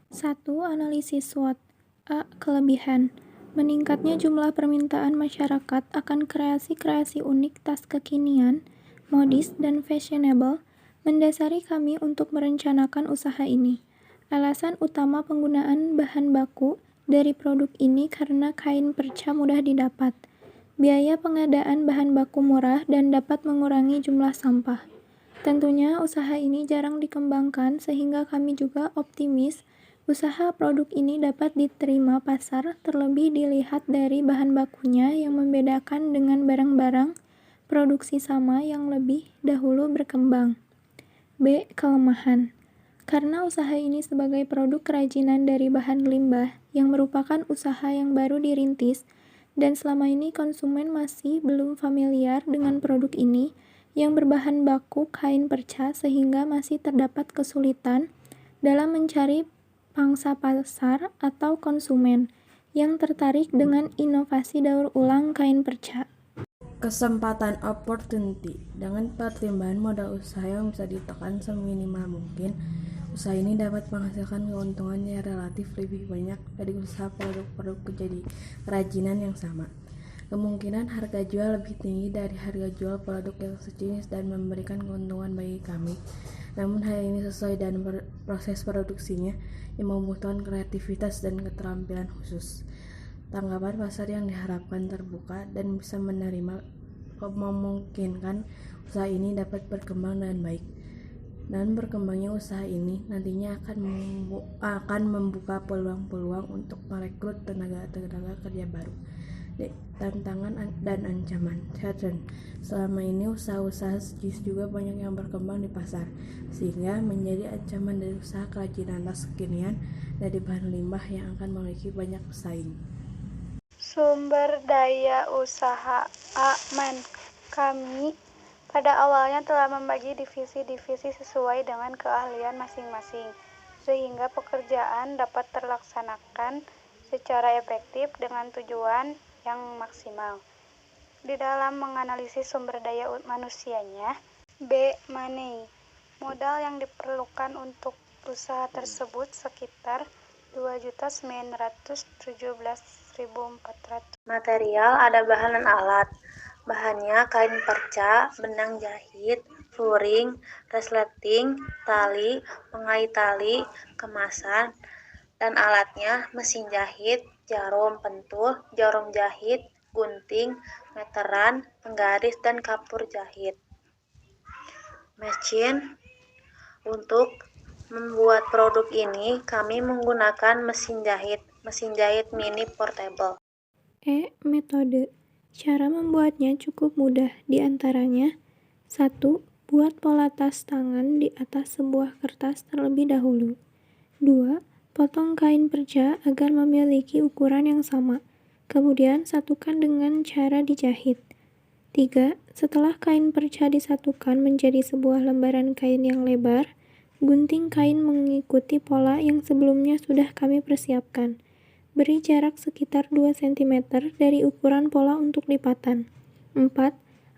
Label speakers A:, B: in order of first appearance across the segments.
A: 1. Analisis SWOT. A. Kelebihan. Meningkatnya jumlah permintaan masyarakat akan kreasi-kreasi unik tas kekinian, modis, dan fashionable mendasari kami untuk merencanakan usaha ini. Alasan utama penggunaan bahan baku dari produk ini karena kain perca mudah didapat, biaya pengadaan bahan baku murah, dan dapat mengurangi jumlah sampah. Tentunya usaha ini jarang dikembangkan sehingga kami juga optimis usaha produk ini dapat diterima pasar, terlebih dilihat dari bahan bakunya yang membedakan dengan barang-barang produksi sama yang lebih dahulu berkembang. B. Kelemahan. Karena usaha ini sebagai produk kerajinan dari bahan limbah yang merupakan usaha yang baru dirintis dan selama ini konsumen masih belum familiar dengan produk ini yang berbahan baku kain perca sehingga masih terdapat kesulitan dalam mencari pangsa pasar atau konsumen yang tertarik dengan inovasi daur ulang kain perca.
B: Kesempatan opportunity. Dengan pertimbangan modal usaha yang bisa ditekan seminimal mungkin, usaha ini dapat menghasilkan keuntungan yang relatif lebih banyak dari usaha produk-produk jadi kerajinan yang sama. Kemungkinan harga jual lebih tinggi dari harga jual produk yang sejenis dan memberikan keuntungan bagi kami. Namun hal ini sesuai dengan proses produksinya yang membutuhkan kreativitas dan keterampilan khusus. Tanggapan pasar yang diharapkan terbuka dan bisa menerima memungkinkan usaha ini dapat berkembang dengan baik. Dan berkembangnya usaha ini nantinya akan membuka peluang-peluang untuk merekrut tenaga kerja baru. Tantangan dan ancaman. Challenge. Selama ini usaha-usaha sejenis juga banyak yang berkembang di pasar, sehingga menjadi ancaman dari usaha kerajinan tas kekinian dari bahan limbah yang akan memiliki banyak pesaing.
C: Sumber daya usaha aman. Kami pada awalnya telah membagi divisi-divisi sesuai dengan keahlian masing-masing, sehingga pekerjaan dapat terlaksanakan secara efektif dengan tujuan yang maksimal. Di dalam menganalisis sumber daya manusianya. B. Money. Modal yang diperlukan untuk usaha tersebut sekitar 2.917.400.
D: Material ada bahan dan alat. Bahannya kain perca, benang jahit, furing, resleting, tali, pengait tali, kemasan, dan alatnya mesin jahit, jarum pentul, jarum jahit, gunting, meteran, penggaris, dan kapur jahit. Mesin. Untuk membuat produk ini, kami menggunakan mesin jahit mini portable.
A: E. Metode. Cara membuatnya cukup mudah, di antaranya 1. Buat pola tas tangan di atas sebuah kertas terlebih dahulu. 2. Potong kain perca agar memiliki ukuran yang sama. Kemudian satukan dengan cara dijahit. 3. Setelah kain perca disatukan menjadi sebuah lembaran kain yang lebar, gunting kain mengikuti pola yang sebelumnya sudah kami persiapkan. Beri jarak sekitar 2 cm dari ukuran pola untuk lipatan. 4.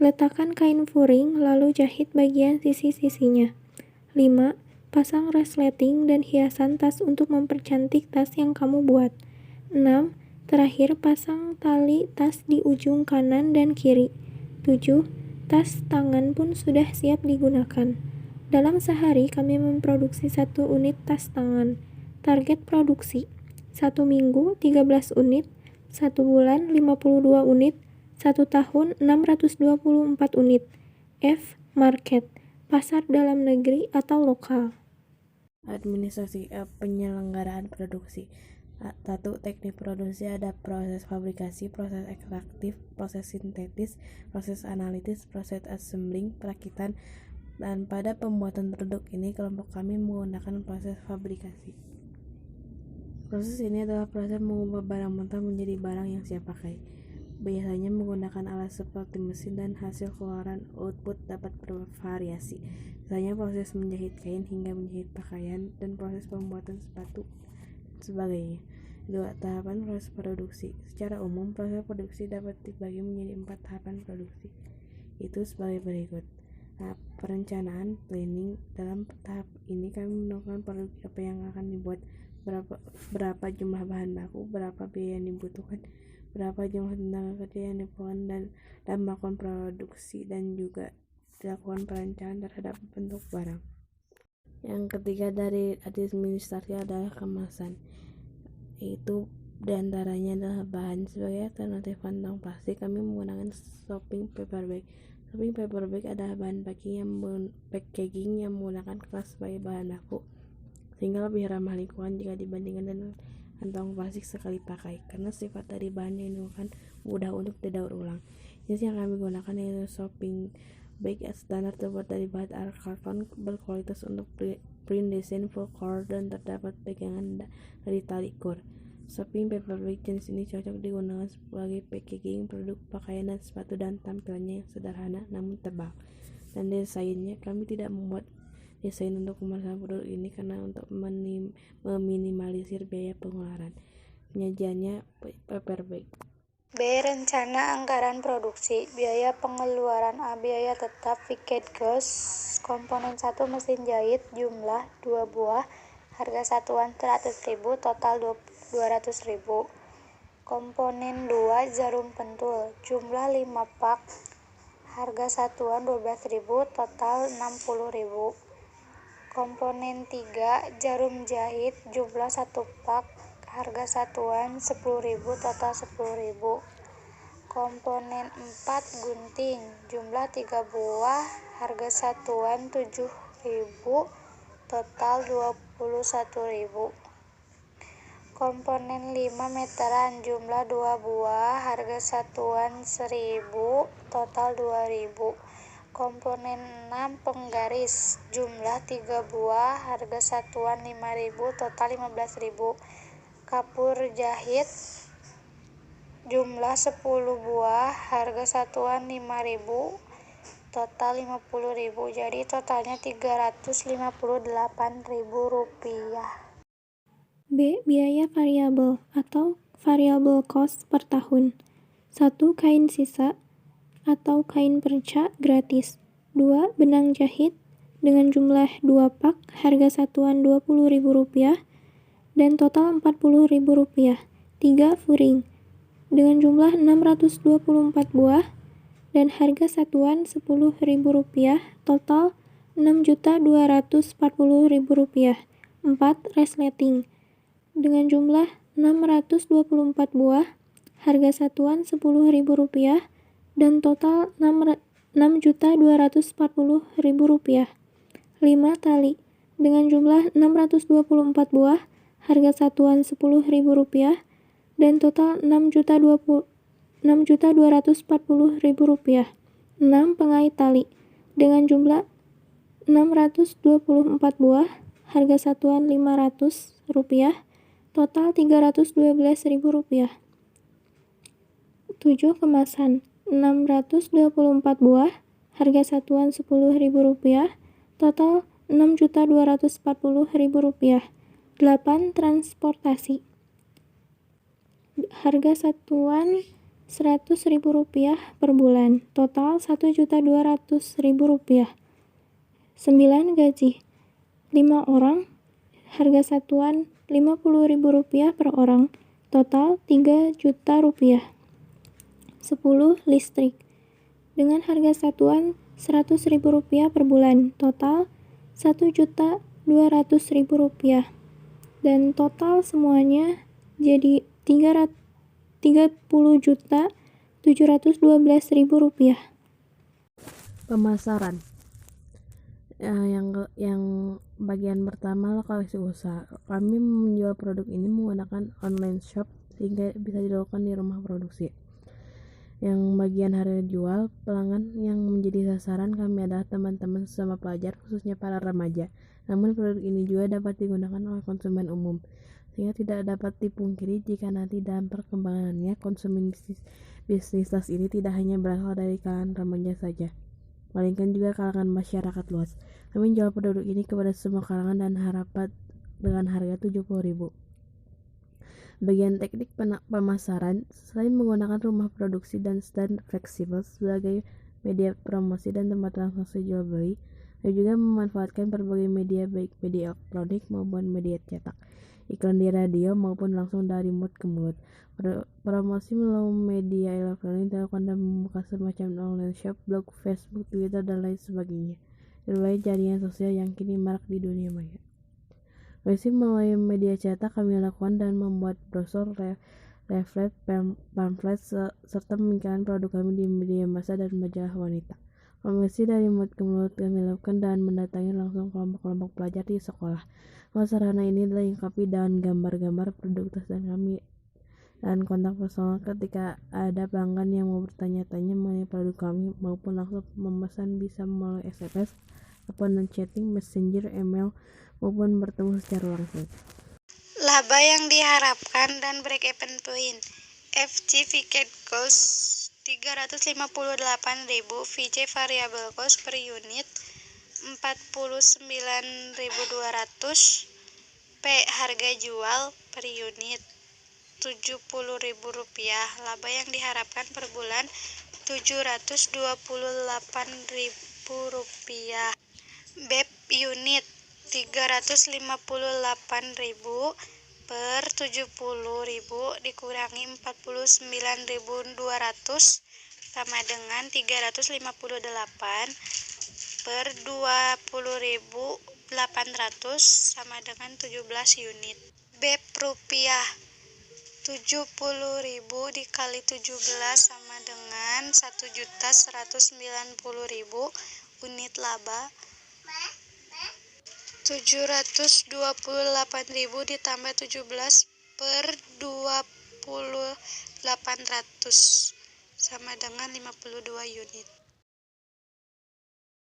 A: Letakkan kain furing lalu jahit bagian sisi-sisinya. 5. Pasang resleting dan hiasan tas untuk mempercantik tas yang kamu buat. 6. Terakhir pasang tali tas di ujung kanan dan kiri. 7. Tas tangan pun sudah siap digunakan. Dalam sehari kami memproduksi 1 unit tas tangan. Target produksi 1 minggu 13 unit, 1 bulan 52 unit, 1 tahun 624 unit. F. Market. Pasar dalam negeri atau lokal.
B: Administrasi penyelenggaraan produksi. 1. Teknik produksi ada proses fabrikasi, proses ekstraktif, proses sintetis, proses analitis, proses assembling, perakitan, dan pada pembuatan produk ini kelompok kami menggunakan proses fabrikasi. Proses ini adalah proses mengubah barang mentah menjadi barang yang siap pakai. Biasanya menggunakan alat seperti mesin dan hasil keluaran output dapat bervariasi. Misalnya proses menjahit kain hingga menjahit pakaian dan proses pembuatan sepatu dan sebagainya. 2. Tahapan proses produksi. Secara umum, proses produksi dapat dibagi menjadi 4 tahapan produksi. Itu sebagai berikut. Tahap perencanaan, planning. Dalam tahap ini kami menentukan produk apa yang akan dibuat, berapa jumlah bahan baku, berapa biaya yang dibutuhkan, berapa jumlah tenaga kerja yang diperlukan, dan melakukan produksi dan juga dilakukan perencanaan terhadap bentuk barang. Yang ketiga dari administrasi adalah kemasan, yaitu diantaranya adalah bahan. Sebagai alternatif kantong plastik, kami menggunakan shopping paper bag. Shopping paper bag adalah bahan packaging yang menggunakan kertas sebagai bahan baku, sehingga lebih ramah lingkungan jika dibandingkan dengan kantong plastik sekali pakai, karena sifat dari bahan yang digunakan mudah untuk didaur ulang. Jenis yang kami gunakan yaitu shopping bag standar terbuat dari bahan karton berkualitas untuk print desain full color dan terdapat pegangan dari tali core. Shopping paper bag jenis ini cocok digunakan sebagai packaging produk pakaian dan sepatu, dan tampilannya yang sederhana namun tebal. Dan desainnya, kami tidak membuat desain untuk kemasan produk ini karena untuk meminimalisir biaya pengeluaran. Penyajiannya paper bag.
C: B. Rencana anggaran produksi. Biaya pengeluaran A. Biaya tetap fixed cost. Komponen 1 mesin jahit, jumlah 2 buah, harga satuan 100.000, total 200.000. Komponen 2 jarum pentul, jumlah 5 pak, harga satuan 12.000, total 60.000. Komponen 3 jarum jahit, jumlah 1 pak, harga satuan 10.000, total 10.000. Komponen 4 gunting, jumlah 3 buah, harga satuan 7.000, total 21.000. Komponen 5 meteran, jumlah 2 buah, harga satuan 1.000, total 2.000. Komponen 6 penggaris, jumlah 3 buah, harga satuan 5.000, total 15.000. Kapur jahit, jumlah 10 buah, harga satuan 5.000, total 50.000. Jadi totalnya 358.000 rupiah.
A: B. Biaya variabel atau variable cost per tahun. 1. Kain sisa atau kain perca gratis. 2. Benang jahit dengan jumlah 2 pak, harga satuan Rp20.000 dan total Rp40.000. 3. Furing dengan jumlah 624 buah dan harga satuan Rp10.000, total Rp6.240.000. 4. Resleting dengan jumlah 624 buah, harga satuan Rp10.000 dan total Rp6.240.000. 5. Tali dengan jumlah 624 buah, harga satuan Rp10.000 dan total Rp6.240.000. 6. Pengait tali dengan jumlah 624 buah, harga satuan Rp500, total Rp312.000. 7. Kemasan 624 buah, harga satuan Rp10.000, total Rp6.240.000. 8. Transportasi harga satuan Rp100.000 per bulan, total Rp1.200.000. 9. Gaji 5 orang, harga satuan Rp50.000 per orang, total Rp3 juta. 10. Listrik dengan harga satuan Rp100.000 per bulan, total Rp1.200.000, dan total semuanya jadi Rp30.712.000.
B: Pemasaran. Yang bagian pertama, lokasi usaha. Kami menjual produk ini menggunakan online shop sehingga bisa dilakukan di rumah produksi. Yang bagian harga jual, pelanggan yang menjadi sasaran kami adalah teman-teman sesama pelajar, khususnya para remaja. Namun produk ini juga dapat digunakan oleh konsumen umum, sehingga tidak dapat dipungkiri jika nanti dalam perkembangannya konsumen bisnis tas ini tidak hanya berasal dari kalangan remaja saja, melainkan juga kalangan masyarakat luas. Kami menjual produk ini kepada semua kalangan dan harapan dengan harga Rp70.000. Bagian teknik pemasaran, selain menggunakan rumah produksi dan stand fleksibel sebagai media promosi dan tempat transaksi jual beli, Kami juga memanfaatkan berbagai media baik media elektronik maupun media cetak, iklan di radio maupun langsung dari mulut ke mulut. Promosi melalui media elektronik dilakukan dan membuka semacam online shop, blog, Facebook, Twitter, dan lain sebagainya. Berbagai jaringan sosial yang kini marak di dunia maya. Promosi melalui media cetak kami lakukan dan membuat brosur, leaflet, pamflet, serta mengiklankan produk kami di media massa dan majalah wanita. Promosi dari mulut ke mulut kami lakukan dan mendatangi langsung kelompok-kelompok pelajar di sekolah. Sarana ini dilengkapi dengan gambar-gambar produk tas dan kami dan kontak personal ketika ada pelanggan yang mau bertanya-tanya mengenai produk kami maupun langsung memesan bisa melalui SMS, telepon chatting, messenger, email maupun bertemu secara langsung.
C: Laba yang diharapkan dan break-even point. FG Fixed Cost 358.000, VC Variable Cost per unit 49.200, P harga jual per unit Rp70.000. Laba yang diharapkan per bulan Rp728.000. BEP unit 358.000 per 70.000 dikurangi 49.200 sama dengan 358 per 20.800 sama dengan 17 unit. BEP rupiah 70.000 dikali 17 sama dengan 1.190.000 unit laba. 728.000 ditambah 17 per 20.800 sama dengan 52 unit.